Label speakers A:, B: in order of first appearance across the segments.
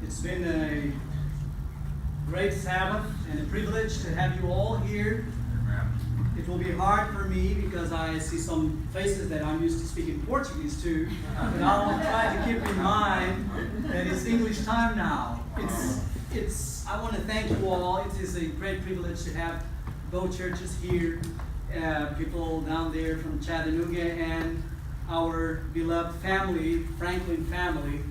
A: It's been a great Sabbath and a privilege to have you all here. It will be hard for me because I see some faces that I'm used to speaking Portuguese to, but I will try to keep in mind that it's English time now. I want to thank you all. It is a great privilege to have both churches here, people down there from Chattanooga and our beloved family, Franklin family.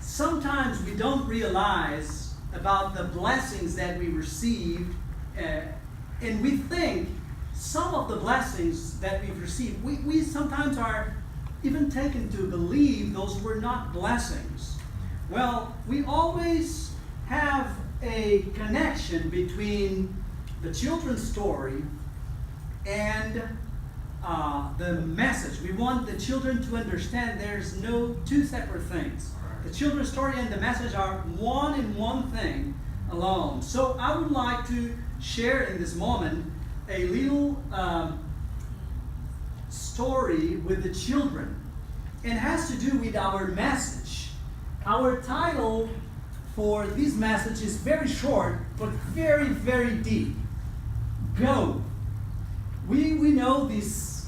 A: Sometimes we don't realize about the blessings that we received, and we think some of the blessings that we've received, we sometimes are even taken to believe those were not blessings. Well, we always have a connection between the children's story and the message. We want the children to understand there's no two separate things. The children's story and the message are one and one thing alone. So I would like to share in this moment a little story with the children. It has to do with our message. Our title for this message is very short, but very, very deep. Go. We know this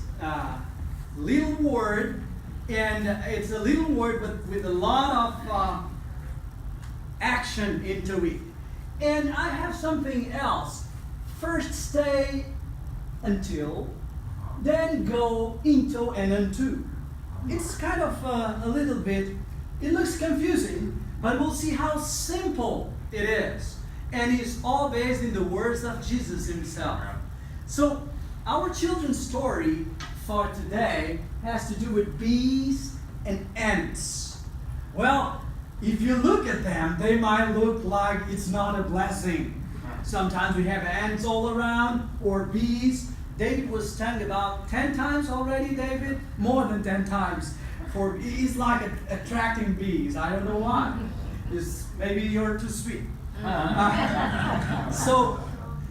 A: little word, and it's a little word with a lot of action into it. And I have something else. First stay until, then go into and unto. It's kind of a little bit, it looks confusing, but we'll see how simple it is. And it's all based in the words of Jesus himself. So our children's story for today has to do with bees and ants. Well, if you look at them, they might look like it's not a blessing. Sometimes we have ants all around, or bees. David was stung about 10 times already, David? More than 10 times. He's like attracting bees. I don't know why. Maybe you're too sweet. So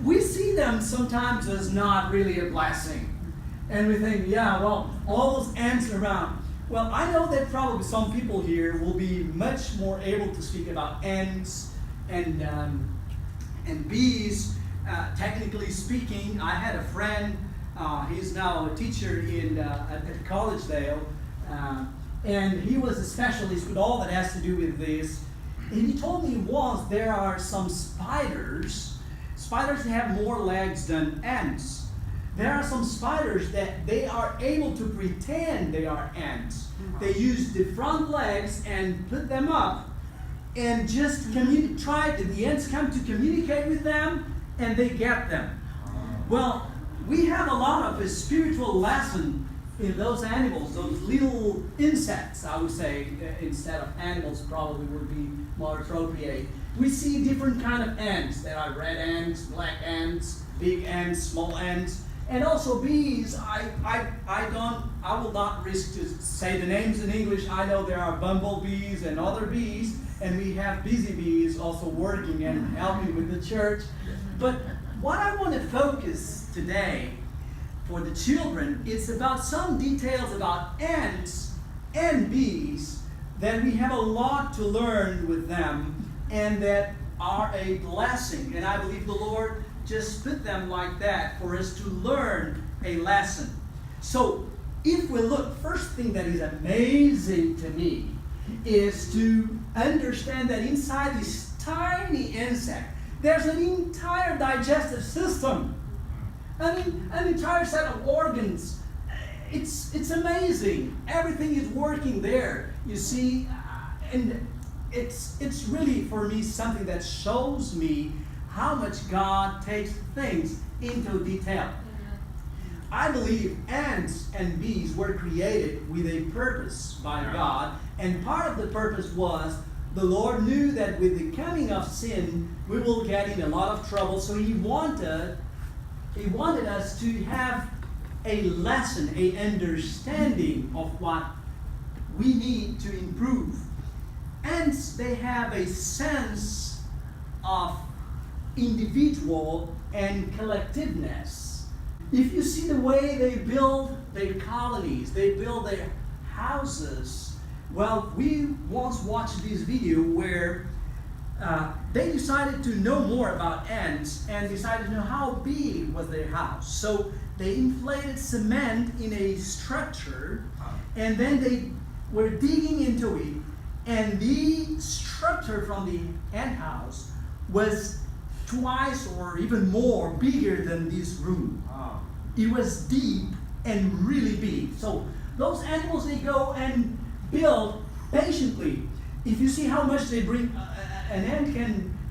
A: we see them sometimes as not really a blessing. And we think, yeah, well, all those ants around. Well, I know that probably some people here will be much more able to speak about ants and bees. Technically speaking, I had a friend, he's now a teacher at Collegedale, and he was a specialist with all that has to do with this. And he told me once there are some spiders that have more legs than ants. There are some spiders that they are able to pretend they are ants. They use the front legs and put them up and just the ants come to communicate with them and they get them. Well, we have a lot of a spiritual lesson in those animals, those little insects, I would say, instead of animals probably would be more appropriate. We see different kind of ants. There are red ants, black ants, big ants, small ants. And also bees, I will not risk to say the names in English. I know there are bumblebees and other bees, and we have busy bees also working and helping with the church. But what I want to focus today for the children is about some details about ants and bees that we have a lot to learn with them and that are a blessing. And I believe the Lord just put them like that for us to learn a lesson. So if we look, first thing that is amazing to me is to understand that inside this tiny insect, there's an entire digestive system. An entire set of organs. It's amazing. Everything is working there, you see. And it's really, for me, something that shows me how much God takes things into detail. I believe ants and bees were created with a purpose by God, and part of the purpose was the Lord knew that with the coming of sin, we will get in a lot of trouble, so He wanted us to have a lesson, a understanding of what we need to improve. Ants, they have a sense of individual and collectiveness. If you see the way they build their colonies, they build their houses, Well, we once watched this video where they decided to know more about ants and decided to know how big was their house. So they inflated cement in a structure, and then they were digging into it, and the structure from the ant house was twice or even more bigger than this room. It was deep and really big. So those animals, they go and build patiently. If you see how much they bring, an ant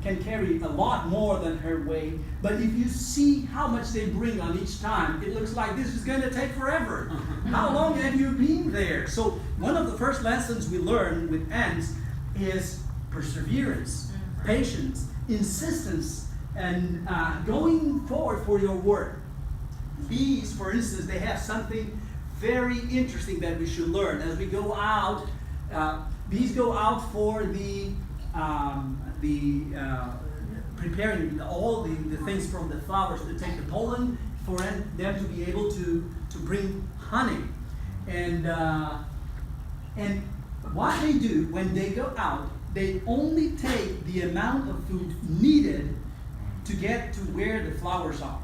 A: can carry a lot more than her weight, but if you see how much they bring on each time, it looks like this is going to take forever. How long have you been there? So one of the first lessons we learn with ants is perseverance, patience, insistence, and going forward for your work. Bees, for instance, they have something very interesting that we should learn. As we go out, bees go out for the preparing all the things from the flowers to take the pollen for them to be able to bring honey. And what they do when they go out, they only take the amount of food needed to get to where the flowers are.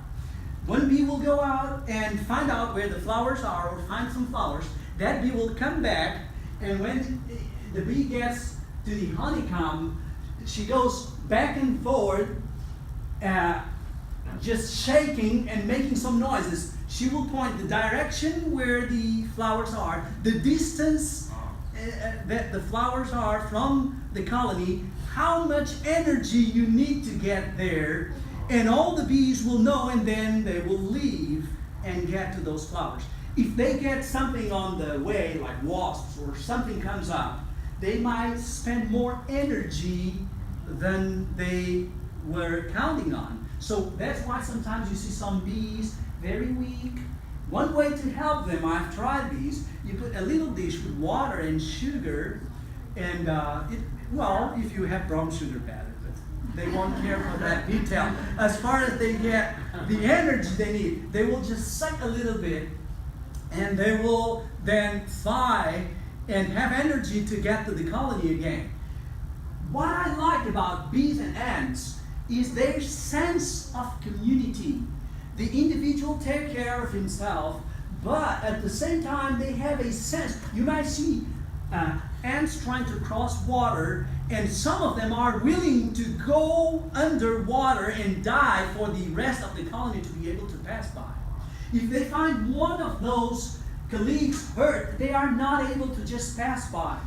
A: One bee will go out and find out where the flowers are, or find some flowers. That bee will come back, and when the bee gets to the honeycomb, she goes back and forth, just shaking and making some noises. She will point the direction where the flowers are, the distance that the flowers are from the colony, how much energy you need to get there, and all the bees will know, and then they will leave and get to those flowers. If they get something on the way, like wasps or something comes up, they might spend more energy than they were counting on. So that's why sometimes you see some bees very weak. One way to help them, I've tried these, you put a little dish with water and sugar, and if you have brown sugar, better, but they won't care for that detail. As far as they get the energy they need, they will just suck a little bit, and they will then fly and have energy to get to the colony again. What I like about bees and ants is their sense of community. The individual takes care of himself, but at the same time they have a sense. You might see ants trying to cross water, and some of them are willing to go underwater and die for the rest of the colony to be able to pass by. If they find one of those colleagues hurt, they are not able to just pass by.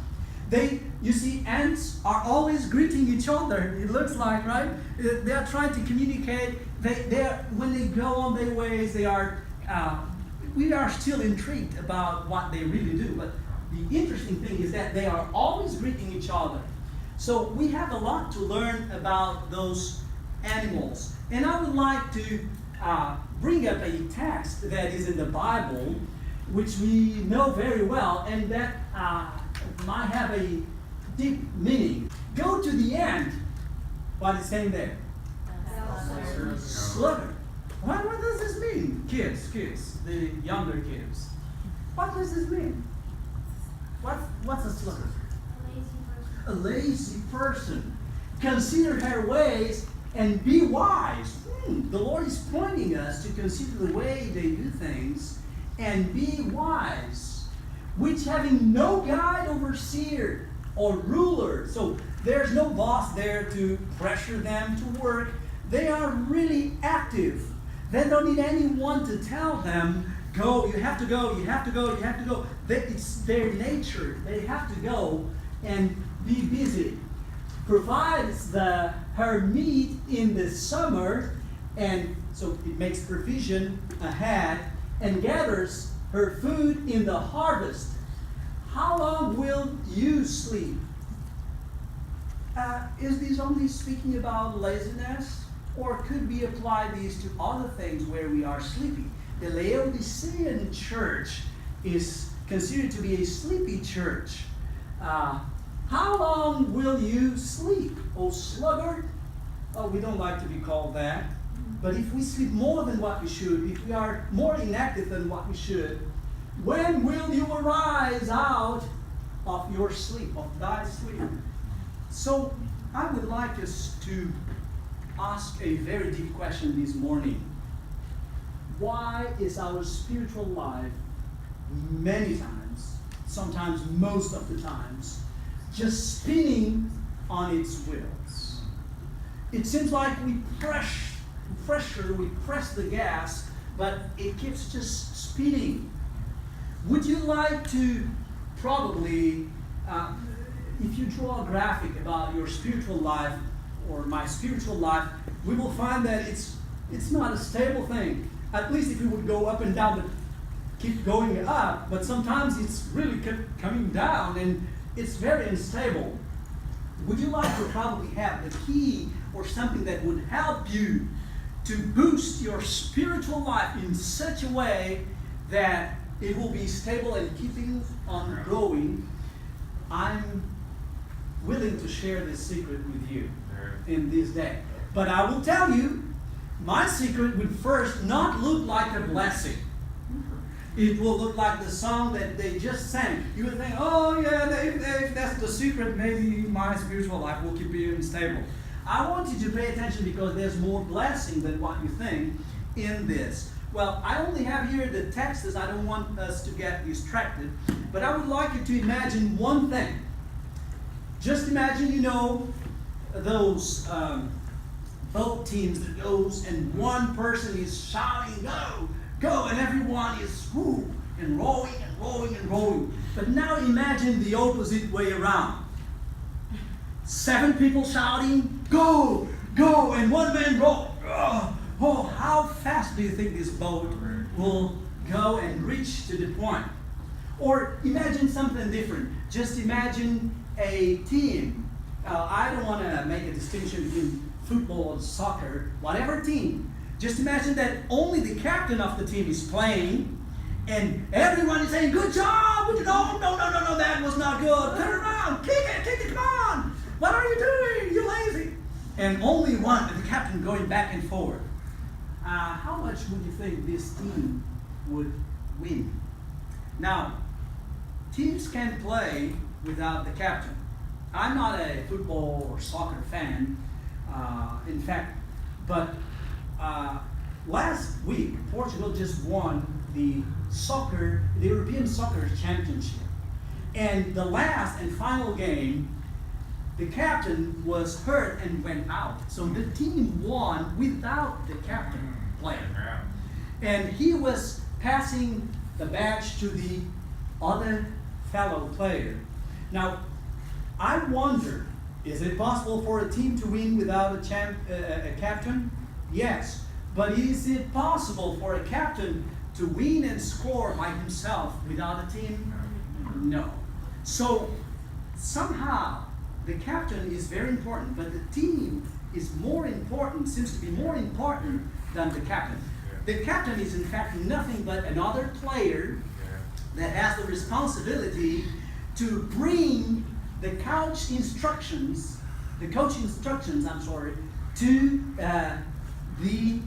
A: You see, ants are always greeting each other, it looks like, right? They are trying to communicate. When they go on their ways, we are still intrigued about what they really do. But the interesting thing is that they are always greeting each other. So we have a lot to learn about those animals. And I would like to bring up a text that is in the Bible, which we know very well, and that might have a deep meaning. Go to the end. What is saying there? Sluggard. What does this mean? Kids, the younger kids. What does this mean? What's a sluggard? A lazy person. Consider her ways and be wise. The Lord is pointing us to consider the way they do things and be wise, which having no guide, overseer, or ruler. So there's no boss there to pressure them to work. They are really active. They don't need anyone to tell them, go, you have to go, you have to go, you have to go. It's their nature. They have to go and be busy. Provides her meat in the summer, and so it makes provision ahead, and gathers her food in the harvest. How long will you sleep? Is this only speaking about laziness, or could we apply these to other things where we are sleepy? The Laodicean church is considered to be a sleepy church. How long will you sleep, O sluggard? Oh, we don't like to be called that. But if we sleep more than what we should, if we are more inactive than what we should, when will you arise out of your sleep, of thy sleep. So I would like us to ask a very deep question this morning. Why is our spiritual life many times, sometimes most of the times, just spinning on its wheels? It seems like we press the gas, but it keeps just spinning. Would you like to probably, if you draw a graphic about your spiritual life or my spiritual life, we will find that it's not a stable thing. At least if it would go up and down, but keep going up, but sometimes it's really coming down and it's very unstable. Would you like to probably have the key or something that would help you to boost your spiritual life in such a way that it will be stable and keeping on going? I'm willing to share this secret with you in this day. But I will tell you, my secret would first not look like a blessing. It will look like the song that they just sang. You would think, oh yeah, if that's the secret, maybe my spiritual life will keep being stable. I want you to pay attention because there's more blessing than what you think in this. Well, I only have here the text as I don't want us to get distracted, but I would like you to imagine one thing. Just imagine, those boat teams that goes and one person is shouting, go, go, and everyone is whoo, and rowing and rowing and rowing. But now imagine the opposite way around. 7 people shouting, go, go, and one man row. Oh, how fast do you think this boat will go and reach to the point? Or imagine something different. Just imagine a team. I don't want to make a distinction between football and soccer, whatever team. Just imagine that only the captain of the team is playing and everyone is saying, good job, no, that was not good. Turn around, kick it, come on. What are you doing? You're lazy. And only the captain going back and forth. How much would you think this team would win? Now, teams can play without the captain. I'm not a football or soccer fan, in fact, but last week, Portugal just won the European Soccer Championship. And the last and final game, the captain was hurt and went out. So the team won without the captain playing. And he was passing the badge to the other fellow player. Now, I wonder, is it possible for a team to win without a captain? Yes. But is it possible for a captain to win and score by himself without a team? No. So somehow the captain is very important, but the team is more important, seems to be more important than the captain. The captain is in fact nothing but another player that has the responsibility to bring the coach instructions, to the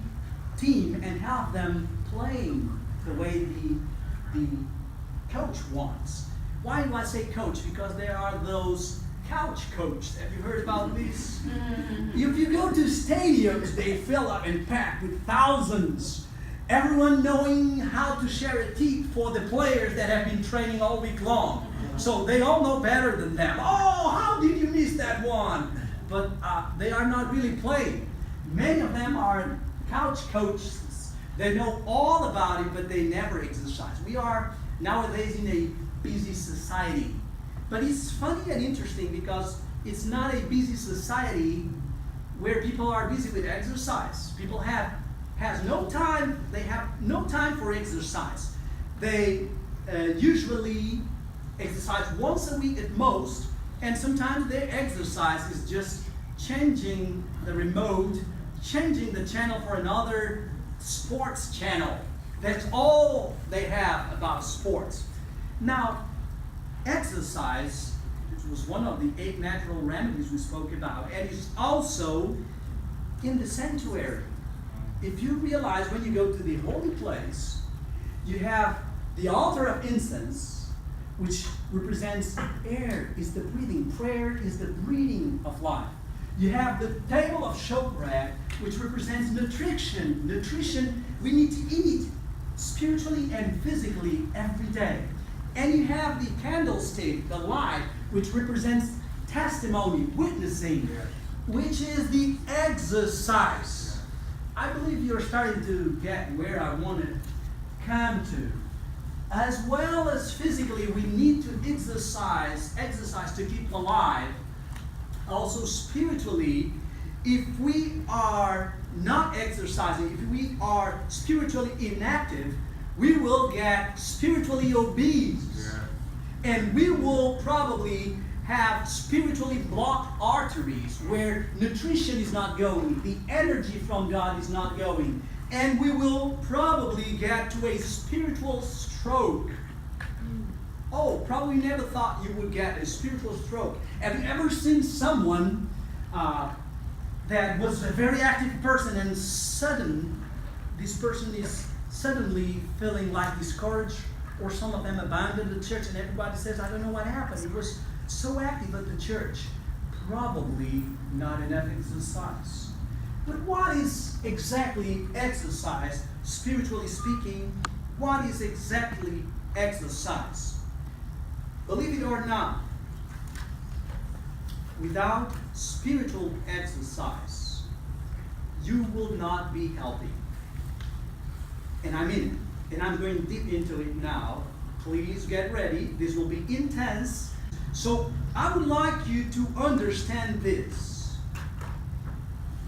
A: team and have them playing the way the coach wants. Why do I say coach? Because there are those couch coaches. Have you heard about this? If you go to stadiums, they fill up and pack with thousands. Everyone knowing how to share a tip for the players that have been training all week long. So they all know better than them. Oh, how did you miss that one? But they are not really playing. Many of them are couch coaches. They know all about it, but they never exercise. We are nowadays in a busy society. But it's funny and interesting because it's not a busy society where people are busy with exercise. People have no time. They have no time for exercise. They usually exercise once a week at most, and sometimes their exercise is just changing the remote, changing the channel for another sports channel. That's all they have about sports. Now, exercise, which was one of the 8 natural remedies we spoke about, and is also in the sanctuary. If you realize when you go to the holy place, you have the altar of incense, which represents air, is the breathing. Prayer is the breathing of life. You have the table of showbread, which represents nutrition. Nutrition, we need to eat spiritually and physically every day. And you have the candlestick, the light, which represents testimony, witnessing, which is the exercise. I believe you're starting to get where I want to come to. As well as physically, we need to exercise to keep alive. Also spiritually, if we are not exercising, if we are spiritually inactive, we will get spiritually obese. Yeah. And we will probably have spiritually blocked arteries where nutrition is not going, the energy from God is not going, and we will probably get to a spiritual stroke. Oh, probably never thought you would get a spiritual stroke. Have you ever seen someone that was a very active person and this person is suddenly feeling like discouraged, or some of them abandoned the church and everybody says, I don't know what happened. It was so active at the church. Probably not enough exercise. But what is exactly exercise, spiritually speaking? What is exactly exercise? Believe it or not, without spiritual exercise, you will not be healthy. And I mean it. And I'm going deep into it now. Please get ready. This will be intense. So I would like you to understand this.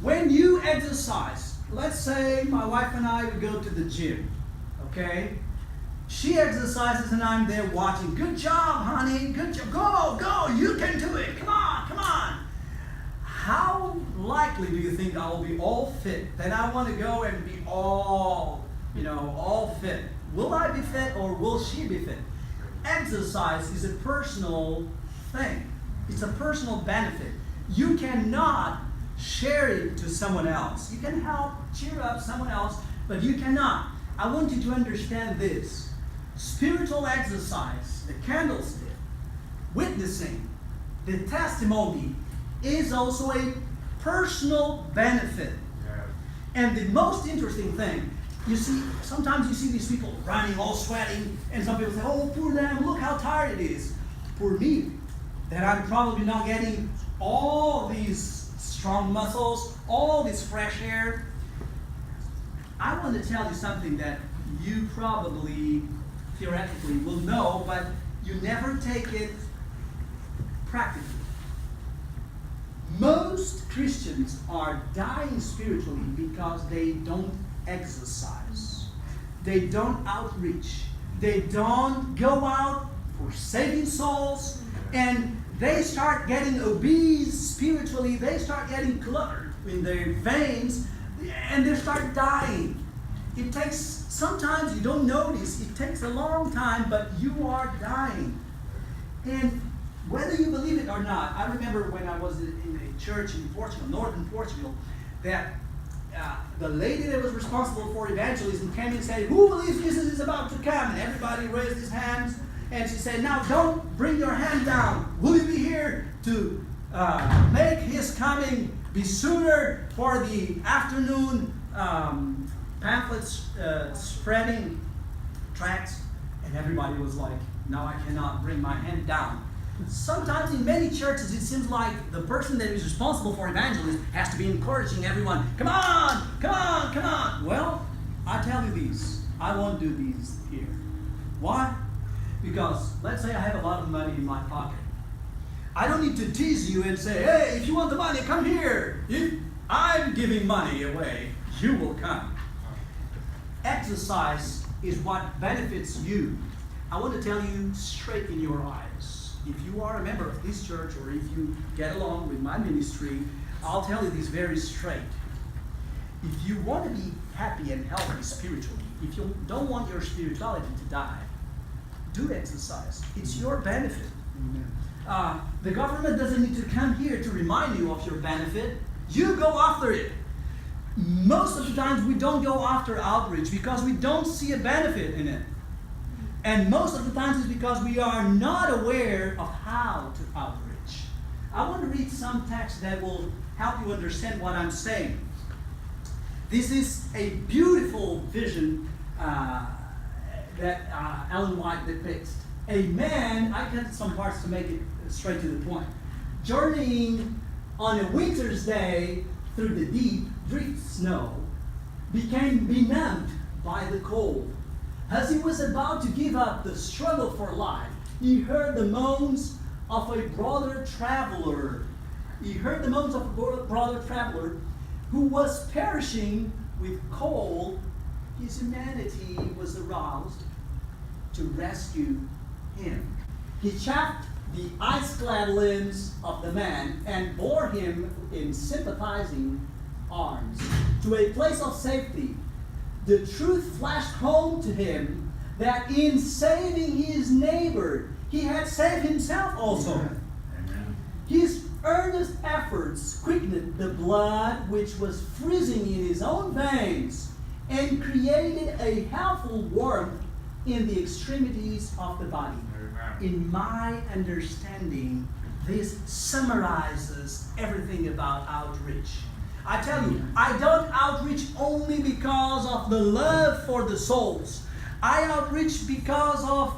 A: When you exercise, let's say my wife and I would go to the gym, okay? She exercises and I'm there watching. Good job, honey. Good job. Go. You can do it. Come on. How likely do you think I will be all fit? Then I want to go and be all fit. Will I be fit or will she be fit? Exercise is a personal thing. It's a personal benefit. You cannot share it to someone else. You can help cheer up someone else, but you cannot. I want you to understand this. Spiritual exercise, the candlestick, witnessing, the testimony is also a personal benefit. Yeah. And the most interesting thing, sometimes you see these people running, all sweating, and some people say, oh, poor them, look how tired it is. Poor me, that I'm probably not getting all these strong muscles, all this fresh air. I want to tell you something that you probably theoretically will know, but you never take it practically. Most Christians are dying spiritually because they don't exercise. They don't outreach. They don't go out for saving souls, and they start getting obese spiritually. They start getting cluttered in their veins, and they start dying. It takes, sometimes you don't notice, it takes a long time, but you are dying. And whether you believe it or not, I remember when I was in a church in Portugal, northern Portugal, that the lady that was responsible for evangelism came and said, who believes Jesus is about to come? And everybody raised his hands, and she said, now don't bring your hand down. Will you be here to make his coming be sooner for the afternoon pamphlets spreading tracts? And everybody was like, no, I cannot bring my hand down. Sometimes in many churches it seems like the person that is responsible for evangelism has to be encouraging everyone, come on. Well, I tell you this, I won't do these here. Why? Because let's say I have a lot of money in my pocket. I don't need to tease you and say, hey, if you want the money, come here. If I'm giving money away, you will come. Exercise is what benefits you. I want to tell you straight in your eyes. If you are a member of this church, or if you get along with my ministry, I'll tell you this very straight. If you want to be happy and healthy spiritually, if you don't want your spirituality to die, do exercise. It's your benefit. The government doesn't need to come here to remind you of your benefit. You go after it. Most of the times we don't go after outreach because we don't see a benefit in it. And most of the times it's because we are not aware of how to outreach. I want to read some text that will help you understand what I'm saying. This is a beautiful vision that Ellen White depicts. A man, I cut some parts to make it straight to the point, journeying on a winter's day through the deep drift snow, became benumbed by the cold. As he was about to give up the struggle for life, he heard the moans of a brother traveler. Who was perishing with cold. His humanity was aroused to rescue him. He chafed the ice-clad limbs of the man and bore him in sympathizing arms to a place of safety. The truth flashed home to him that in saving his neighbor, he had saved himself also.
B: Amen.
A: His earnest efforts quickened the blood which was freezing in his own veins and created a helpful warmth in the extremities of the body. In my understanding, this summarizes everything about outreach. I tell you, I don't outreach only because of the love for the souls. I outreach because of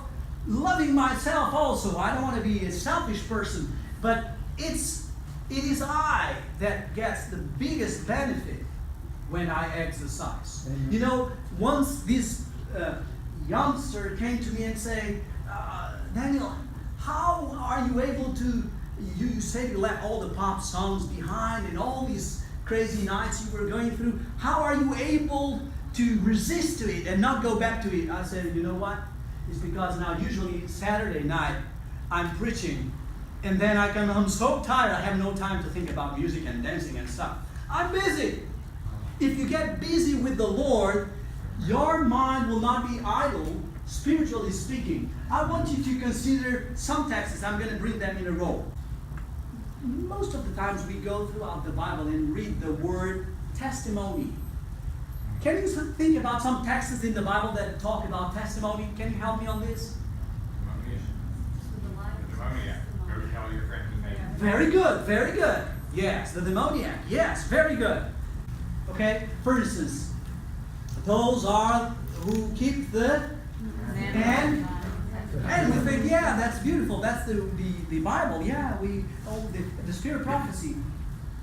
A: loving myself also. I don't want to be a selfish person, but it is I that gets the biggest benefit when I exercise.
C: Amen.
A: You know, once this youngster came to me and said, Daniel, how are you able to, you say you left all the pop songs behind and all these crazy nights you were going through, how are you able to resist to it and not go back to it? I said, you know what? It's because now usually Saturday night I'm preaching and then I'm so tired I have no time to think about music and dancing and stuff. I'm busy. If you get busy with the Lord, your mind will not be idle, spiritually speaking. I want you to consider some texts. I'm going to bring them in a row. Most of the times we go throughout the Bible and read the word testimony. Can you think about some texts in the Bible that talk about testimony? Can you help me on this?
B: Go tell your friend his name.
A: Very good, very good. Yes, the demoniac. Yes, very good. Okay, for instance, those are who keep the and we think, yeah, that's beautiful. That's the Bible. Yeah, the spirit of prophecy.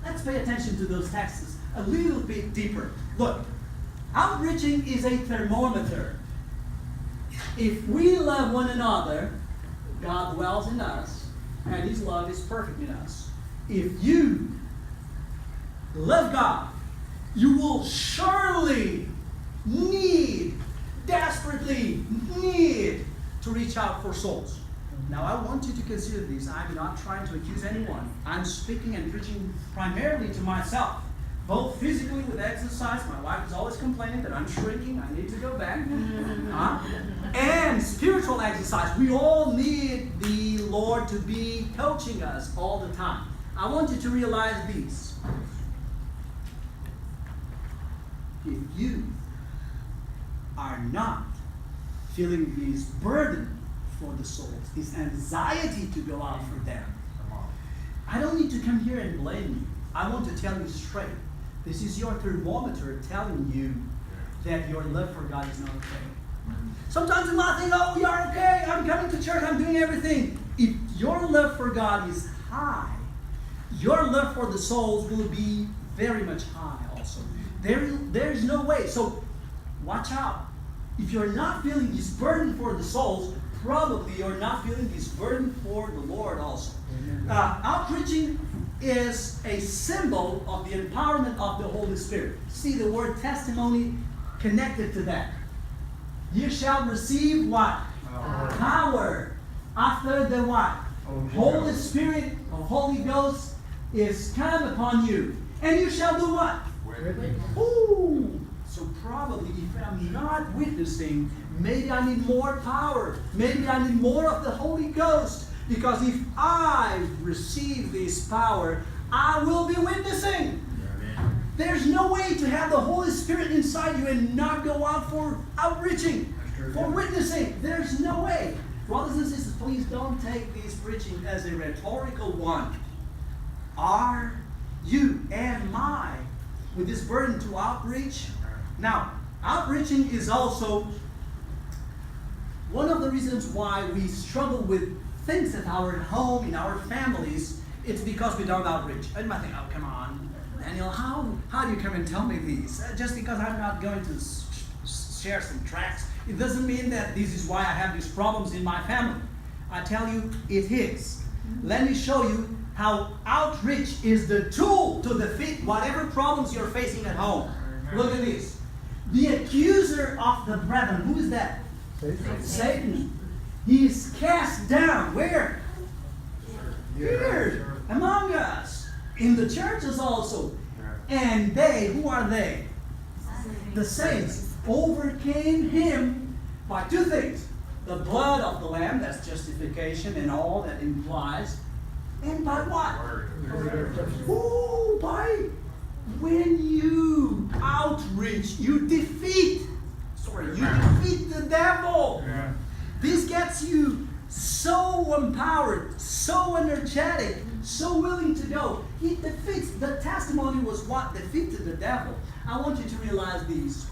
A: Let's pay attention to those texts a little bit deeper. Look, outreaching is a thermometer. If we love one another, God dwells in us, and His love is perfect in us. If you love God, you will surely desperately need to reach out for souls. Now I want you to consider this. I'm not trying to accuse anyone. I'm speaking and preaching primarily to myself. Both physically with exercise, my wife is always complaining that I'm shrinking, I need to go back. And spiritual exercise. We all need the Lord to be coaching us all the time. I want you to realize this. If you are not feeling this burden for the souls, this anxiety to go out for them, I don't need to come here and blame you. I want to tell you straight. This is your thermometer telling you that your love for God is not okay. Sometimes you might think, oh, you're okay, I'm coming to church, I'm doing everything. If your love for God is high, your love for the souls will be very much high also. There's no way. So watch out. If you're not feeling this burden for the souls, probably you're not feeling this burden for the Lord also. Outreaching is a symbol of the empowerment of the Holy Spirit. See the word testimony connected to that. You shall receive what? Power. After the what? Holy Spirit or Holy Ghost is come upon you. And you shall do what? Ooh. So probably if I'm not witnessing, maybe I need more power. Maybe I need more of the Holy Ghost. Because if I receive this power, I will be witnessing. There's no way to have the Holy Spirit inside you and not go out for outreaching. For witnessing, there's no way. Brothers and sisters, please don't take this preaching as a rhetorical one. Are you and I with this burden to outreach? Now, outreaching is also one of the reasons why we struggle with things at our home, in our families. It's because we don't outreach. And you might think, oh, come on, Daniel, how do you come and tell me these? Just because I'm not going to share some tracts, it doesn't mean that this is why I have these problems in my family. I tell you, it is. Let me show you how outreach is the tool to defeat whatever problems you're facing at home. Look at this. The accuser of the brethren, who is that? Satan. He is cast down. Where? Here. Among us. In the churches also. And they, who are they? The saints overcame him by two things. The blood of the Lamb, that's justification and all that implies. And by what? Oh, by when you outreach, you defeat the devil.
B: Yeah.
A: This gets you so empowered, so energetic, so willing to go. It defeats. The testimony was what defeated the devil. I want you to realize these.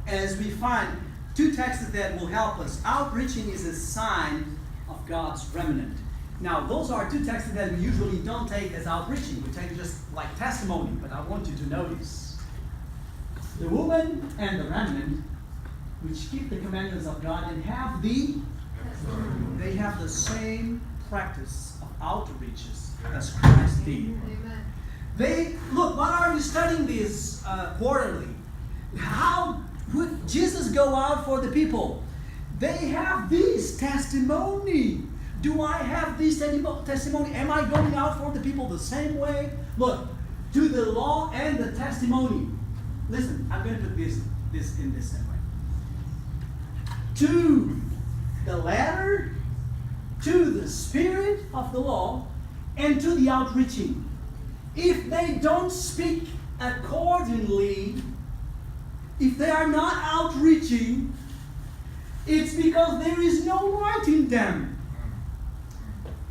A: As we find two texts that will help us. Outreaching is a sign of God's remnant. Now, those are two texts that we usually don't take as outreaching. We take just like testimony, but I want you to notice. The woman and the remnant, which keep the commandments of God and they have the same practice of outreaches as Christ did. Look, why are we studying this quarterly? How would Jesus go out for the people? They have this testimony. Do I have this testimony? Am I going out for the people the same way? Look, to the law and the testimony. Listen, I'm going to put this in this same way. To the letter, to the spirit of the law, and to the outreaching. If they don't speak accordingly, if they are not outreaching, it's because there is no light in them.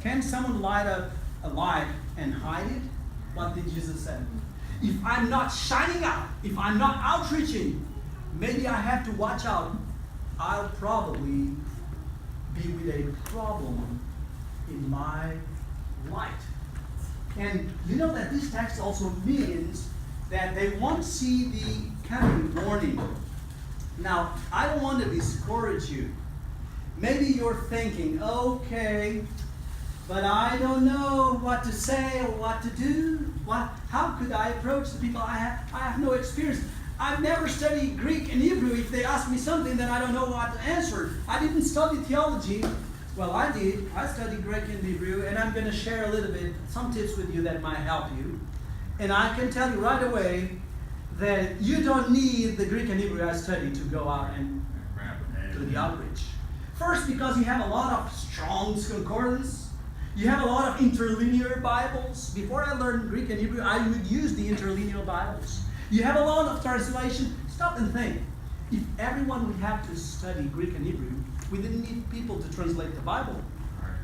A: Can someone light up a light and hide it? What did Jesus say? If I'm not shining out, if I'm not outreaching, maybe I have to watch out. I'll probably be with a problem in my light. And you know that this text also means that they won't see the coming morning. Now, I don't want to discourage you. Maybe you're thinking, okay, but I don't know what to say or what to do. How could I approach the people? I have no experience. I've never studied Greek and Hebrew. If they ask me something, then I don't know what to answer. I didn't study theology. Well, I did. I studied Greek and Hebrew, and I'm going to share a little bit, some tips with you that might help you. And I can tell you right away that you don't need the Greek and Hebrew I studied to go out and do the outreach. First, because you have a lot of Strong's Concordance. You have a lot of interlinear Bibles. Before I learned Greek and Hebrew, I would use the interlinear Bibles. You have a lot of translation. Stop and think. If everyone would have to study Greek and Hebrew, we didn't need people to translate the Bible.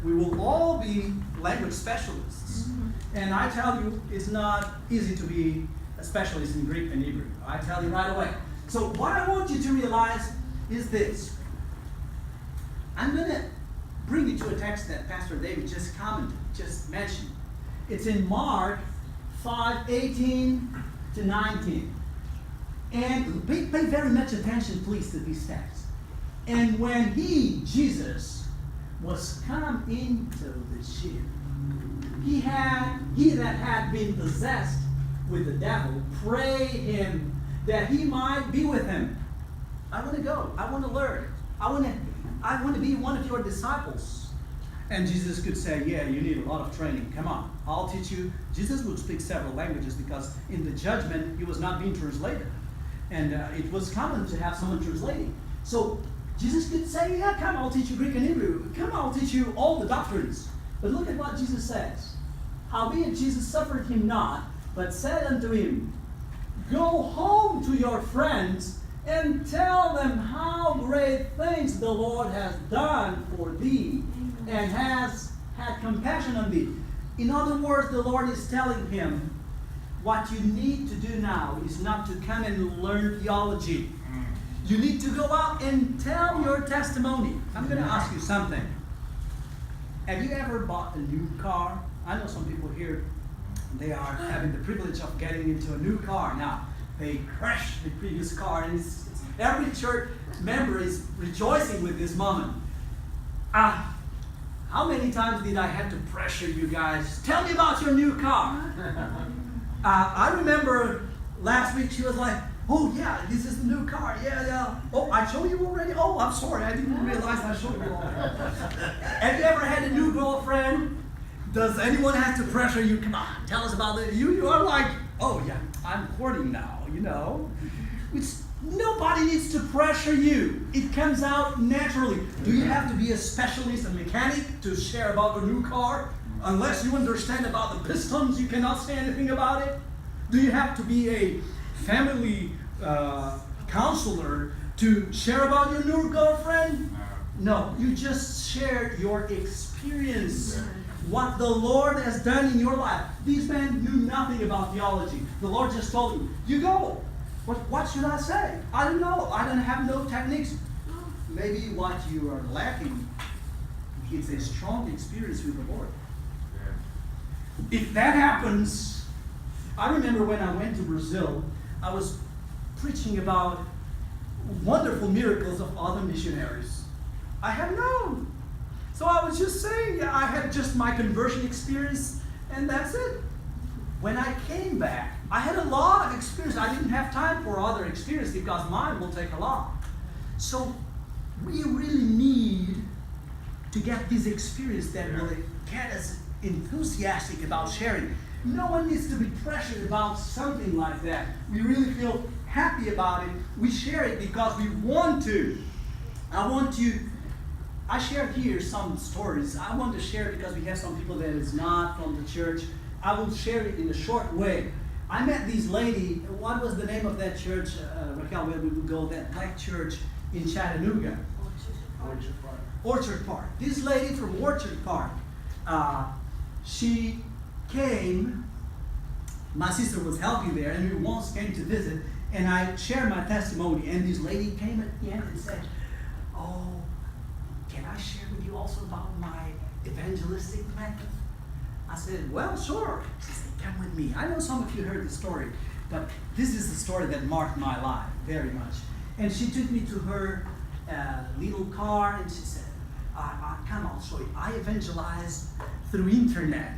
A: We will all be language specialists. And I tell you, it's not easy to be a specialist in Greek and Hebrew. I tell you right away. So what I want you to realize is this. I'm going to bring you to a text that Pastor David just mentioned. It's in Mark 5:18 to 19. And pay very much attention, please, to these texts. And when Jesus, was come into the ship, he that had been possessed with the devil prayed him that he might be with him. I want to go. I want to learn. I want to be one of your disciples. And Jesus could say, yeah, you need a lot of training. Come on, I'll teach you. Jesus would speak several languages because in the judgment, he was not being translated. And it was common to have someone translating. So Jesus could say, yeah, come, I'll teach you Greek and Hebrew. Come, I'll teach you all the doctrines. But look at what Jesus says. Howbeit Jesus suffered him not, but said unto him, go home to your friends and tell them how great things the Lord has done for thee and has had compassion on thee. In other words, the Lord is telling him, what you need to do now is not to come and learn theology. You need to go out and tell your testimony. I'm going to ask you something. Have you ever bought a new car? I know some people here, they are having the privilege of getting into a new car. Now, they crashed the previous car, and every church member is rejoicing with this moment. How many times did I have to pressure you guys? Tell me about your new car. I remember last week she was like, oh yeah, this is the new car. Yeah. Oh, I showed you already? Oh, I'm sorry, I didn't realize I showed you already. Have you ever had a new girlfriend? Does anyone have to pressure you? Come on, tell us about it. You are like, oh yeah, I'm courting now, you know. Nobody needs to pressure you. It comes out naturally. Do you have to be a specialist, a mechanic to share about the new car? Unless you understand about the pistons, you cannot say anything about it. Do you have to be a family counselor to share about your new girlfriend? No, you just share your experience, what the Lord has done in your life. These men knew nothing about theology. The Lord just told them, you go. What should I say? I don't know. I don't have no techniques. Maybe what you are lacking is a strong experience with the Lord. If that happens, I remember when I went to Brazil, I was preaching about wonderful miracles of other missionaries. I had known. So I was just saying, I had just my conversion experience, and that's it. When I came back, I had a lot of experience. I didn't have time for other experience because mine will take a lot. So we really need to get this experience that will get us enthusiastic about sharing. No one needs to be pressured about something like that. We really feel happy about it. We share it because we want to. I shared here some stories. I want to share it because we have some people that is not from the church. I will share it in a short way. I met this lady. What was the name of that church, Raquel, where we would go, that black church in Chattanooga? Orchard Park. This lady from Orchard Park, she came, my sister was helping there, and we once came to visit, and I shared my testimony, and this lady came at the end and said, oh, can I share with you also about my evangelistic method? I said, well, sure. She said, come with me. I know some of you heard the story, but this is the story that marked my life very much. And she took me to her little car, and she said, come, I'll show you. I evangelize through internet.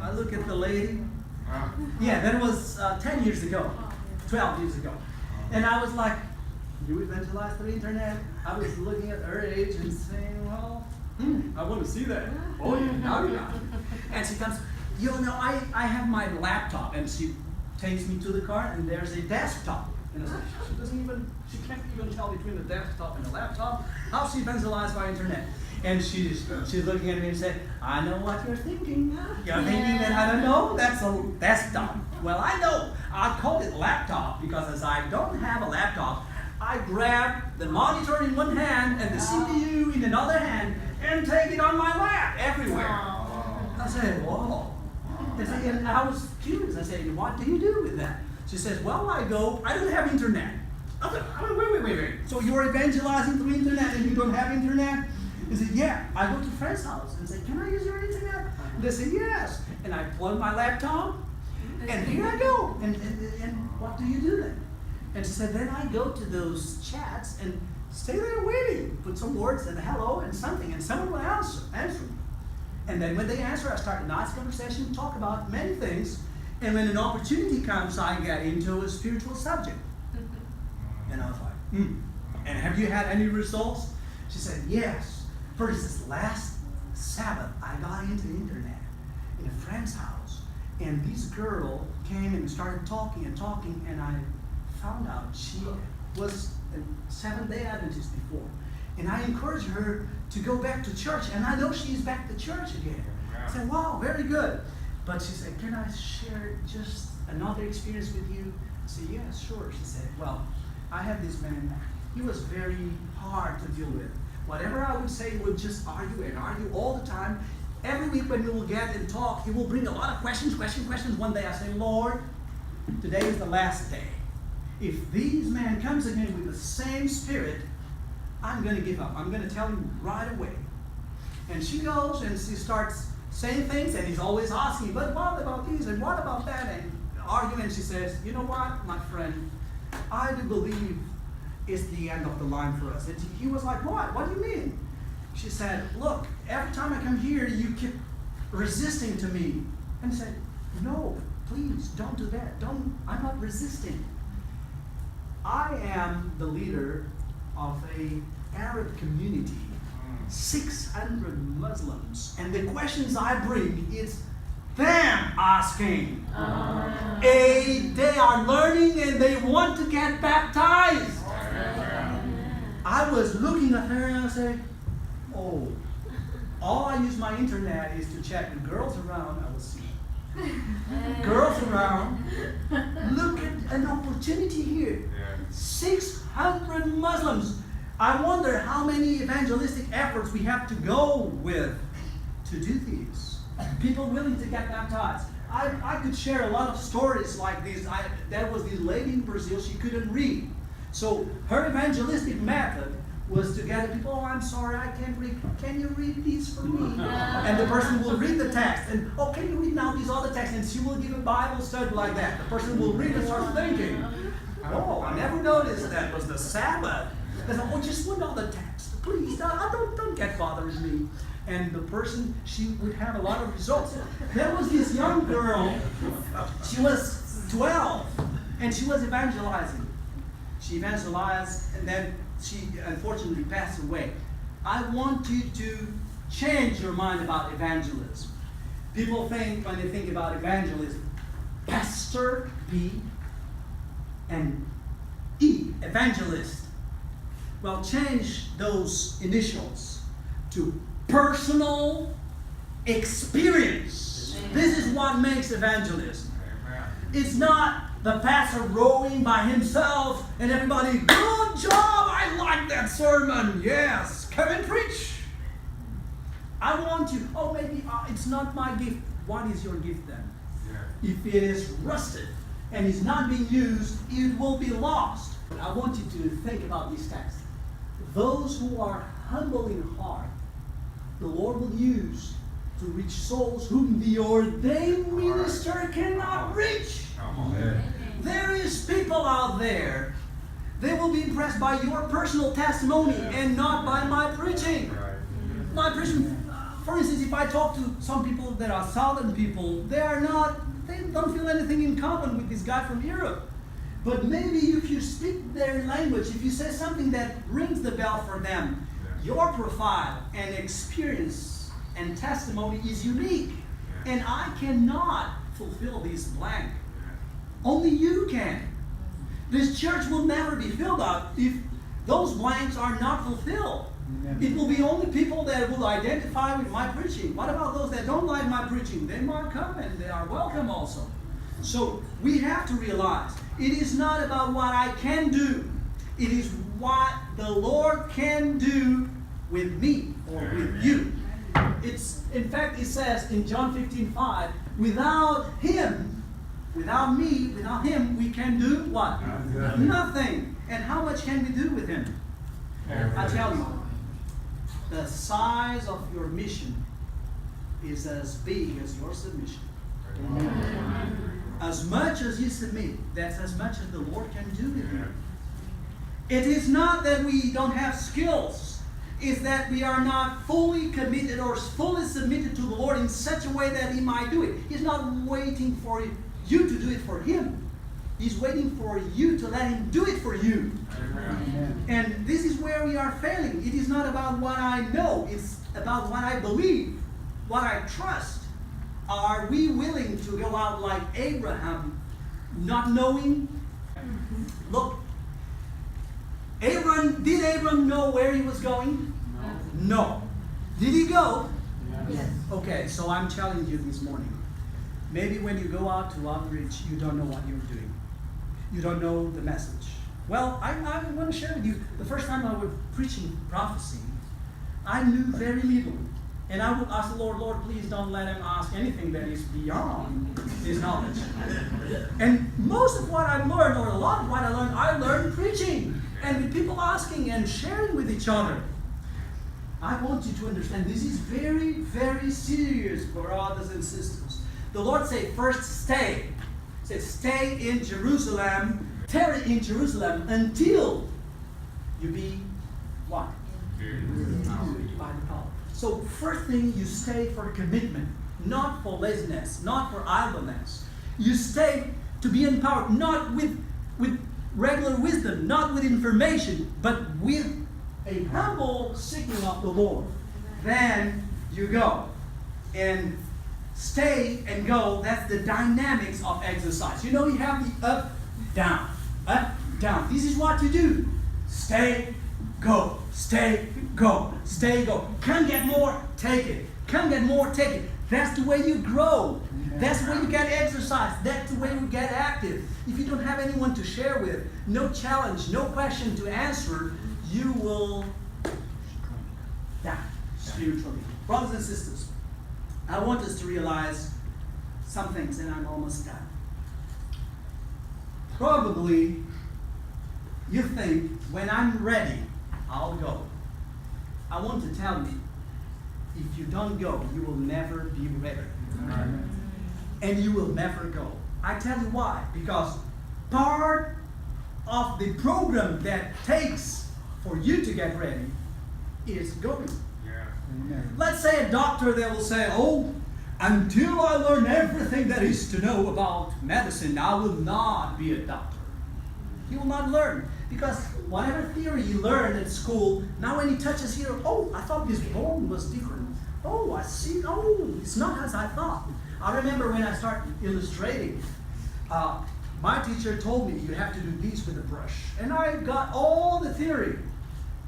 A: I look at the lady. Yeah, that was 10 years ago, 12 years ago. And I was like, you evangelize through internet? I was looking at her age and saying, well, I want to see that. Oh, yeah, now you got it. And she comes, you know, I have my laptop, and she takes me to the car, and there's a desktop. And I said, she can't even tell between the desktop and the laptop. How she evangelized by internet? And she's looking at me and said, I know what you're thinking. You're thinking that I don't know? That's a desktop. Well, I know. I call it laptop because as I don't have a laptop, I grab the monitor in one hand and the CPU in another hand and take it on my lap everywhere. I said, whoa. And I was curious. I said, what do you do with that? She says, well, I don't have internet. I said, wait. So you're evangelizing through internet and you don't have internet? He said, yeah. I go to friend's house and say, can I use your internet? And they say, yes. And I plug my laptop, and here I go. And what do you do then? And she said, then I go to those chats and stay there waiting. Put some words and hello and something, and someone will answer me. And then when they answer, I start a nice conversation, talk about many things. And when an opportunity comes, I get into a spiritual subject. And I was like, And have you had any results? She said, yes. For instance, last Sabbath, I got into the internet in a friend's house. And this girl came and started talking, and I found out she was a Seventh-day Adventist before. And I encouraged her to go back to church, and I know she's back to church again. I said, wow, very good. But she said, can I share just another experience with you? I said, yeah, sure. She said, well, I have this man, he was very hard to deal with. Whatever I would say, he would just argue and argue all the time. Every week when we will get and talk, he will bring a lot of questions. One day I say, Lord, today is the last day. If these man comes again with the same spirit, I'm going to give up. I'm going to tell him right away. And she goes and she starts saying things, and he's always asking, but what about this and what about that? And arguing, she says, you know what, my friend, I do believe it's the end of the line for us. And he was like, what? What do you mean? She said, look, every time I come here, you keep resisting to me. And he said, no, please, don't do that. I'm not resisting. I am the leader of an Arab community, 600 Muslims. And the questions I bring is them asking. They are learning and they want to get baptized. I was looking at her and I said, oh, all I use my internet is to check the girls around. I will see girls around. Look at an opportunity here. 600 Muslims. I wonder how many evangelistic efforts we have to go with to do these. People willing to get baptized. I could share a lot of stories like this. There was this lady in Brazil, she couldn't read. So her evangelistic method was to get people, oh, I'm sorry, I can't read. Can you read these for me? And the person will read the text. And, oh, can you read now these other texts? And she will give a Bible study like that. The person will read and start thinking, oh, I never noticed that was the Sabbath. I said, oh, just one other text. Please, don't get bothered with me. And the person, she would have a lot of results. There was this young girl, she was 12, and she was evangelizing. She evangelized, and then she unfortunately passed away. I want you to change your mind about evangelism. People think, when they think about evangelism, Pastor B and E, evangelist. Well, change those initials to personal experience. This is what makes evangelism. It's not the pastor rowing by himself and everybody, good job, I like that sermon, yes, come and preach. I want you, oh maybe it's not my gift. What is your gift then? If it is rusted and is not being used, it will be lost. But I want you to think about these texts. Those who are humble in heart, the Lord will use to reach souls whom the ordained minister cannot reach. There is people out there, they will be impressed by your personal testimony and not by my preaching. My preaching, for instance, if I talk to some people that are Southern people, they don't feel anything in common with this guy from Europe. But maybe if you speak their language, if you say something that rings the bell for them, your profile and experience and testimony is unique. And I cannot fulfill this blank. Only you can. This church will never be filled up if those blanks are not fulfilled. It will be only people that will identify with my preaching. What about those that don't like my preaching? They might come and they are welcome also. So we have to realize it is not about what I can do. It is what the Lord can do with me or with you. In fact, it says in John 15:5, without Him, without me, without Him, we can do what? Nothing. And how much can we do with Him? I tell you, the size of your mission is as big as your submission. As much as you submit, that's as much as the Lord can do with you. It is not that we don't have skills. It's that we are not fully committed or fully submitted to the Lord in such a way that He might do it. He's not waiting for you to do it for Him. He's waiting for you to let Him do it for you. Amen. And this is where we are failing. It is not about what I know. It's about what I believe, what I trust. Are we willing to go out like Abraham, not knowing? Look, did Abram know where he was going? No. Did he go? Yes. Okay, so I'm telling you this morning, maybe when you go out to outreach, you don't know what you're doing. You don't know the message. Well, I want to share with you, the first time I was preaching prophecy, I knew very little. And I would ask the Lord, Lord, please don't let him ask anything that is beyond his knowledge. And most of what I learned, or a lot of what I learned preaching. And with people asking and sharing with each other. I want you to understand, this is very, very serious, brothers and sisters. The Lord said, first stay. He said, stay in Jerusalem, tarry in Jerusalem until you be what? By the power. So first thing, you stay for commitment, not for laziness, not for idleness. You stay to be empowered, not with regular wisdom, not with information, but with a humble seeking of the Lord. Then you go. And stay and go, that's the dynamics of exercise. You know, you have the up, down, This is what you do. Stay, go. Stay, go. Stay, go. Can't get more, take it. Can't get more, take it. That's the way you grow. That's the way you get exercise. That's the way you get active. If you don't have anyone to share with, no challenge, no question to answer, you will die spiritually. Brothers and sisters, I want us to realize some things, and I'm almost done. Probably you think, when I'm ready, I'll go. I want to tell you, if you don't go, you will never be ready. Amen. And you will never go. I tell you why. Because part of the program that takes for you to get ready is going.
B: Yeah.
A: Amen. Let's say a doctor, they will say, oh, until I learn everything there is to know about medicine, I will not be a doctor. He will not learn. Because whatever theory you learn at school, now when he touches here, oh, I thought this bone was different. Oh, I see. Oh, it's not as I thought. I remember when I started illustrating, my teacher told me you have to do this with a brush. And I got all the theory,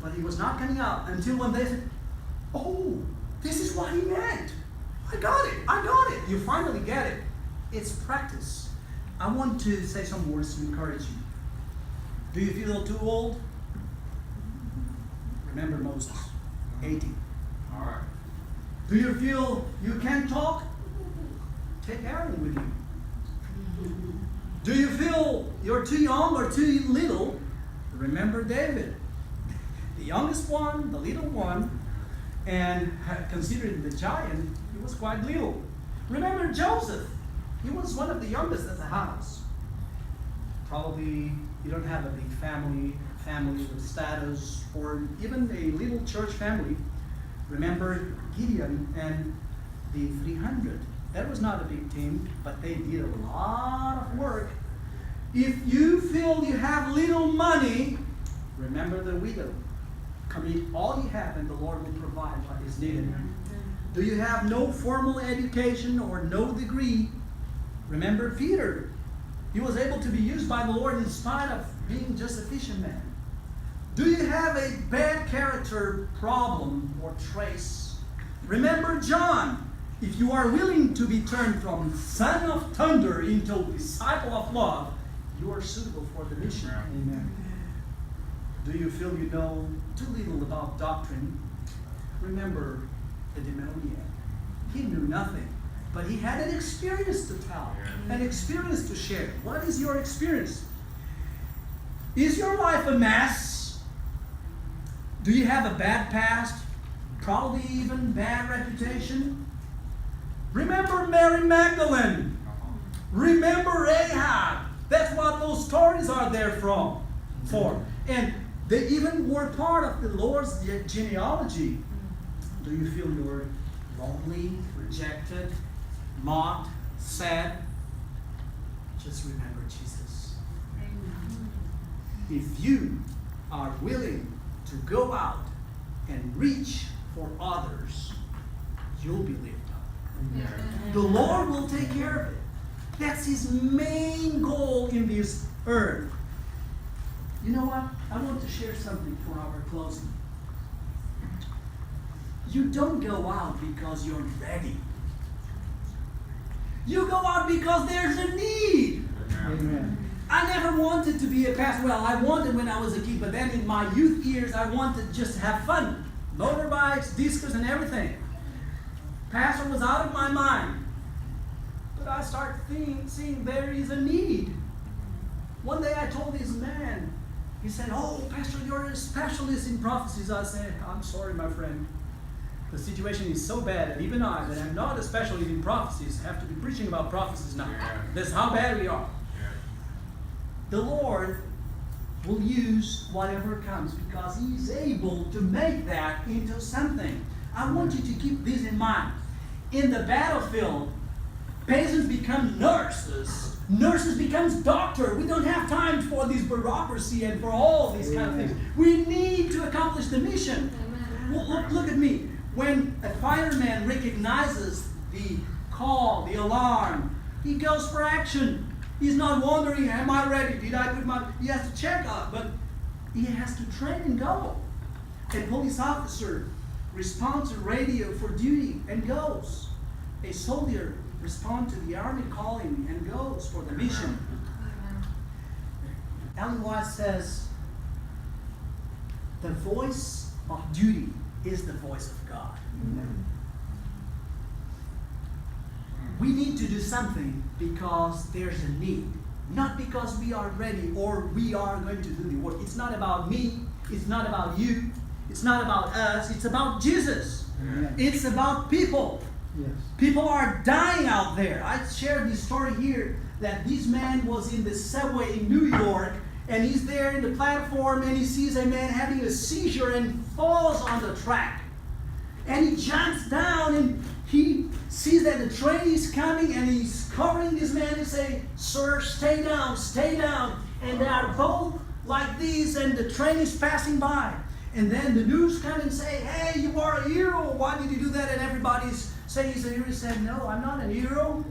A: but it was not coming out until one day I said, oh, this is what he meant. I got it. You finally get it. It's practice. I want to say some words to encourage you. Do you feel too old? Remember Moses, 80.
B: All right.
A: Do you feel you can't talk? Take Aaron with you. Do you feel you're too young or too little? Remember David, the youngest one, the little one, and considering the giant, he was quite little. Remember Joseph, he was one of the youngest at the house. Probably you don't have a big family with status, or even a little church family. Remember Gideon and the 300. That was not a big team, but they did a lot of work. If you feel you have little money, remember the widow. Commit all you have and the Lord will provide what is needed. Do you have no formal education or no degree? Remember Peter. He was able to be used by the Lord in spite of being just a fisherman. Do you have a bad character problem or trace? Remember John. If you are willing to be turned from son of thunder into disciple of love, you are suitable for the mission. Amen. Do you feel you know too little about doctrine? Remember the demoniac. He knew nothing, but he had an experience to tell, an experience to share. What is your experience? Is your life a mess? Do you have a bad past? Probably even bad reputation? Remember Mary Magdalene. Remember Ahab. That's what those stories are there for. And they even were part of the Lord's genealogy. Do you feel you're lonely, rejected, mocked, sad? Just remember Jesus. If you are willing to go out and reach for others, you'll be lifted up. The Lord will take care of it. That's His main goal in this earth. You know what? I want to share something for our closing. You don't go out because you're ready. You go out because there's a need.
C: Amen.
A: I never wanted to be a pastor. Well, I wanted when I was a kid, but then in my youth years, I wanted just to have fun. Motorbikes, discos, and everything. Pastor was out of my mind. But I started seeing there is a need. One day I told this man, he said, "Oh, Pastor, you're a specialist in prophecies." I said, "I'm sorry, my friend. The situation is so bad that even I, that am not a specialist in prophecies, have to be preaching about prophecies now.
B: Yeah.
A: That's how bad we are."
B: Yeah.
A: The Lord will use whatever comes because He's able to make that into something. I want you to keep this in mind. In the battlefield, patients become nurses. Nurses becomes doctor. We don't have time for this bureaucracy and for all these kind of things. We need to accomplish the mission. Look at me. When a fireman recognizes the call, the alarm, he goes for action. He's not wondering, am I ready? Did I put my... He has to check up, but he has to train and go. A police officer responds to radio for duty and goes. A soldier responds to the army calling and goes for the mission. Ellen White says, the voice of duty is the voice of God. We need to do something because there's a need. Not because we are ready or we are going to do the work. It's not about me. It's not about you. It's not about us. It's about Jesus.
B: Yeah.
A: It's about people.
C: Yes.
A: People are dying out there. I shared this story here that this man was in the subway in New York and he's there in the platform and he sees a man having a seizure and falls on the track. And he jumps down and he sees that the train is coming and he's covering this man and saying, "Sir, stay down, stay down." And they are both like this and the train is passing by. And then the news come and say, "Hey, you are a hero. Why did you do that?" And everybody's saying he's a hero. He said, "No, I'm not a hero.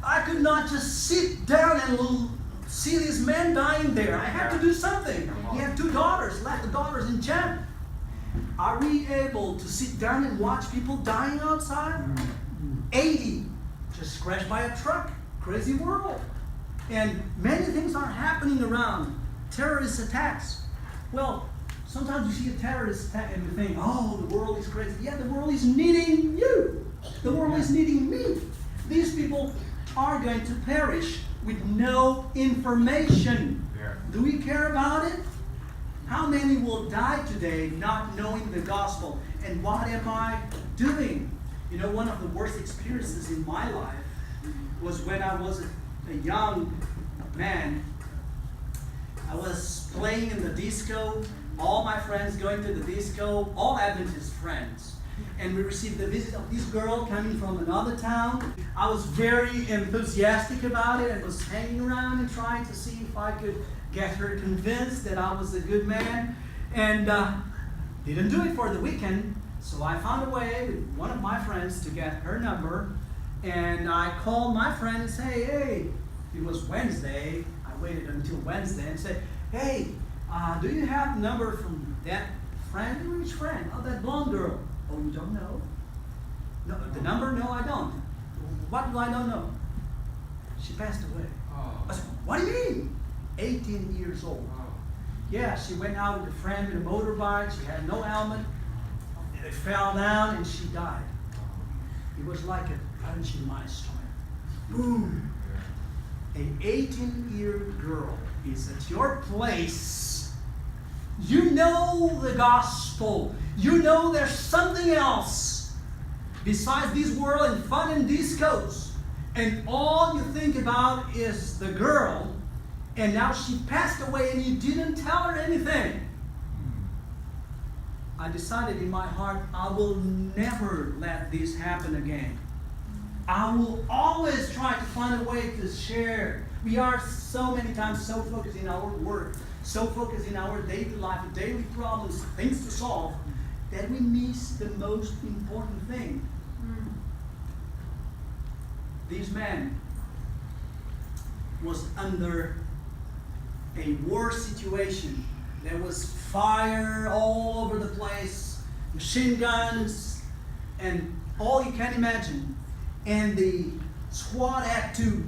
A: I could not just sit down and see this man dying there. I had to do something." He had 2 daughters, left the daughters in jail. Are we able to sit down and watch people dying outside? 80 just crashed by a truck. Crazy world. And many things are happening around. Terrorist attacks. Well, sometimes you see a terrorist attack and you think, "Oh, the world is crazy." Yeah, the world is needing you. The world is needing me. These people are going to perish with no information.
B: Yeah.
A: Do we care about it? How many will die today not knowing the gospel? And what am I doing? You know, one of the worst experiences in my life was when I was a young man. I was playing in the disco, all my friends going to the disco, all Adventist friends. And we received the visit of this girl coming from another town. I was very enthusiastic about it and was hanging around and trying to see if I could get her convinced that I was a good man. And didn't do it for the weekend. So I found a way with one of my friends to get her number. And I called my friend and say, "Hey," it was Wednesday. I waited until Wednesday and said, "Hey, do you have the number from that friend?" "Which friend?" "Oh, that blonde girl." "Oh, you don't know?" "No, the number? No, I don't." "What do I don't know?" "She passed away." I said, "What do you mean?" 18 years old. Yeah, she went out with a friend with a motorbike. She had no helmet. It fell down and she died. It was like a punch in my stomach. Boom. An 18-year girl is at your place. You know the gospel. You know there's something else besides this world and fun and discos. And all you think about is the girl. And now she passed away and you didn't tell her anything. I decided in my heart, I will never let this happen again. I will always try to find a way to share. We are so many times so focused in our work, so focused in our daily life, daily problems, things to solve, that we miss the most important thing. This man was under a war situation. There was fire all over the place, machine guns, and all you can imagine. And the squad had to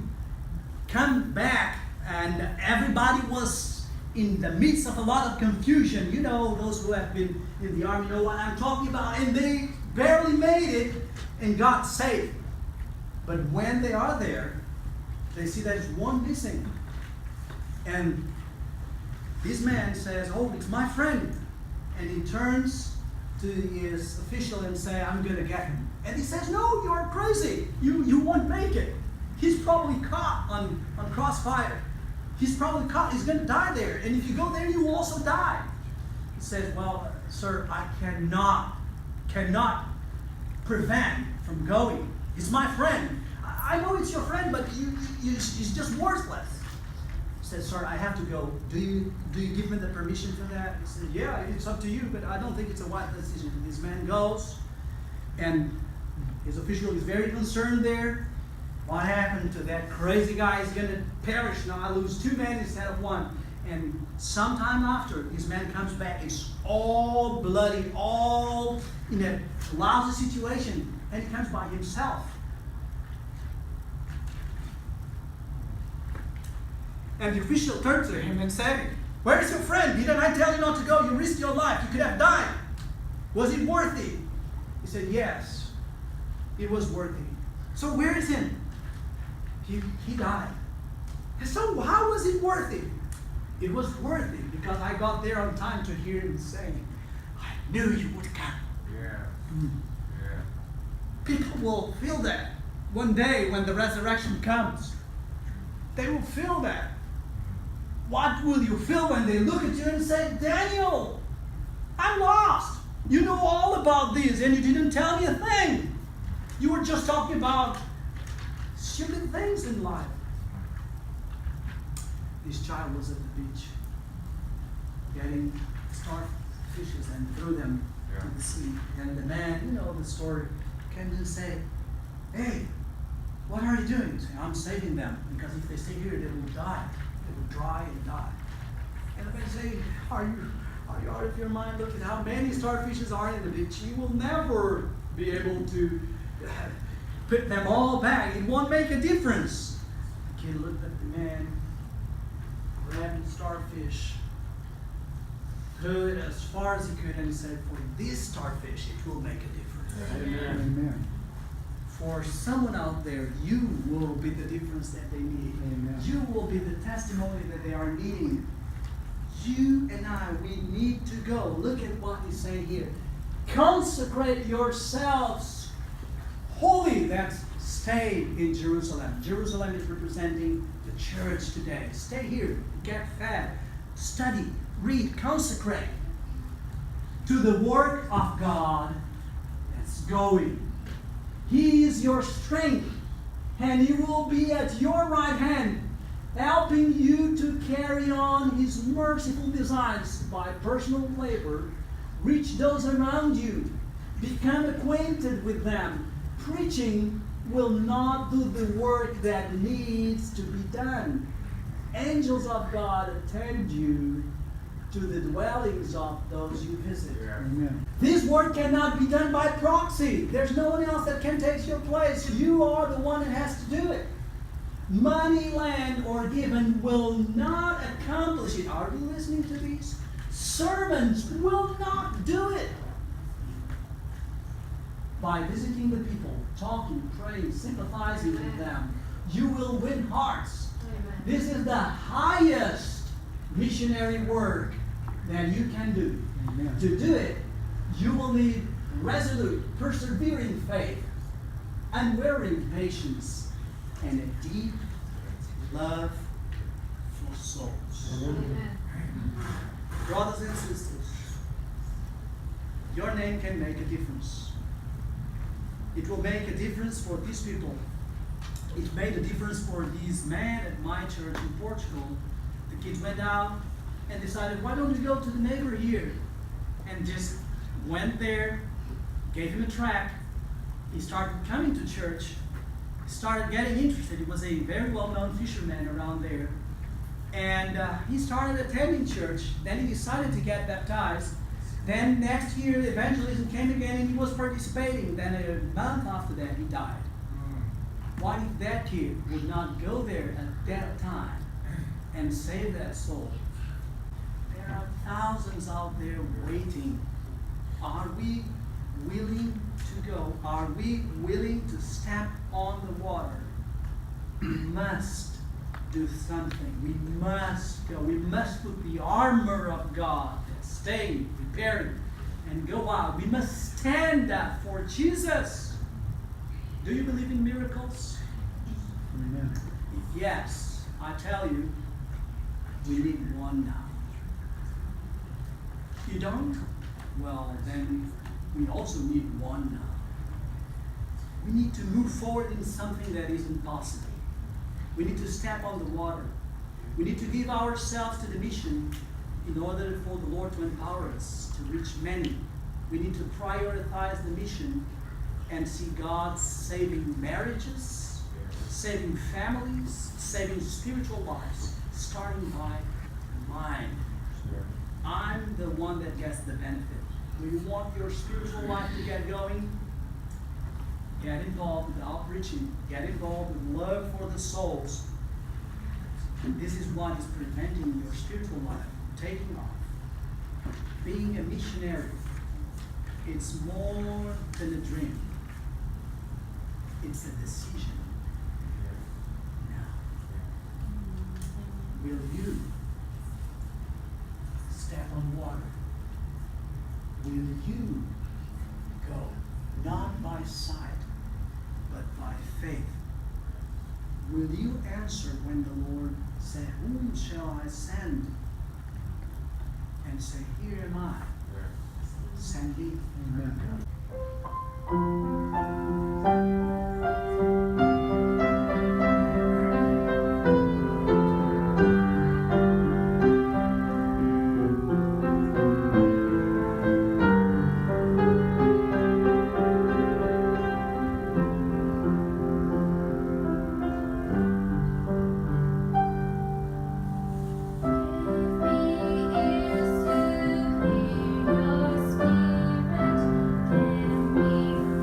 A: come back And everybody was in the midst of a lot of confusion. You know, those who have been in the army know what I'm talking about. And they barely made it and got saved. But when they are there, they see there's one missing. And this man says, oh, it's my friend. And he turns to his official and says, I'm going to get him. And he says, no, you are crazy. You won't make it. He's probably caught on crossfire. He's probably caught. He's going to die there. And if you go there, you will also die. He says, well, sir, I cannot prevent from going. He's my friend. I know it's your friend, but he's just worthless. He said, sir, I have to go. Do you give me the permission for that? He said, yeah, it's up to you, but I don't think it's a wise decision. This man goes, and his official is very concerned there. What happened to that crazy guy? He's going to perish now. I lose 2 men instead of 1. And sometime after, this man comes back. It's all bloody, all in a lousy situation. And he comes by himself. And the official turned to him and said, where is your friend? Didn't I tell you not to go? You risked your life. You could have died. Was it worthy? He said, yes, it was worthy. So where is him? He died. And so how was it worthy? It was worthy because I got there on time to hear him saying, I knew you would come.
B: Yeah. Yeah.
A: People will feel that one day when the resurrection comes. They will feel that. What will you feel when they look at you and say, Daniel, I'm lost. You know all about this and you didn't tell me a thing. You were just talking about stupid things in life. This child was at the beach getting starfishes and threw them to the sea. And the man, you know the story, came and said, hey, what are you doing? He said, I'm saving them because if they stay here, they will die. They will dry and die. And the man said, are you out of your mind? Look at how many starfishes are in the beach. You will never be able to put them all back. It won't make a difference. The kid looked at the man, grabbed the starfish, threw it as far as he could, and he said, for this starfish, it will make a difference.
B: Amen.
A: Amen. For someone out there, you will be the difference that they need.
C: Amen.
A: You will be the testimony that they are needing. You and I, we need to go. Look at what he's saying here. Consecrate yourselves holy. That's stay in Jerusalem. Jerusalem is representing the church today. Stay here. Get fed. Study. Read. Consecrate to the work of God that's going. He is your strength, and He will be at your right hand, helping you to carry on His merciful designs by personal labor. Reach those around you. Become acquainted with them. Preaching will not do the work that needs to be done. Angels of God attend you to the dwellings of those you visit.
B: Yeah.
C: Amen.
A: This work cannot be done by proxy. There's no one else that can take your place. You are the one that has to do it. Money, land, or given will not accomplish it. Are you listening to these? Sermons will not do it. By visiting the people, talking, praying, sympathizing with them, you will win hearts.
D: Amen.
A: This is the highest missionary work that you can do.
C: Amen.
A: To do it, you will need resolute, persevering faith, unwearying patience, and a deep love for souls.
D: Amen.
A: Brothers and sisters, your name can make a difference. It will make a difference for these people. It made a difference for these men at my church in Portugal. The kids went out and decided, why don't we go to the neighbor here? And just went there, gave him a tract. He started coming to church. He started getting interested. He was a very well-known fisherman around there. And he started attending church. Then he decided to get baptized. Then next year, evangelism came again and he was participating. Then a month after that, he died. What if that kid would not go there at that time and save that soul. There are thousands out there waiting. Are we willing to go? Are we willing to step on the water? We must do something. We must go. We must put the armor of God, stay prepared, and go out. We must stand up for Jesus. Do you believe in miracles?
C: Amen.
A: Yes, I tell you, we need one now. You don't? Well, then we also need one now. We need to move forward in something that is impossible. We need to step on the water. We need to give ourselves to the mission in order for the Lord to empower us to reach many. We need to prioritize the mission and see God saving marriages, saving families, saving spiritual lives, starting by mine. I'm the one that gets the benefit. Do you want your spiritual life to get going? Get involved with outreaching. Get involved with love for the souls. And this is what is preventing your spiritual life from taking off. Being a missionary, it's more than a dream. It's a decision. Now, will you step on water? Will you go, not by sight, but by faith? Will you answer when the Lord said, "Whom shall I send?" And say, "Here am I. Send me."
C: Amen.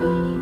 D: Can we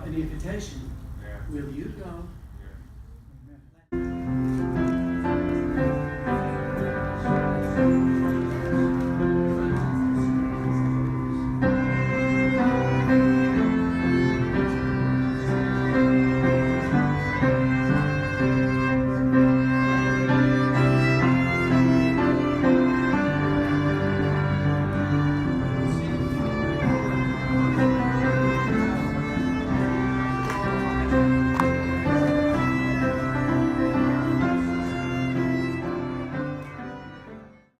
A: up an invitation.
B: Yeah.
A: Will you go?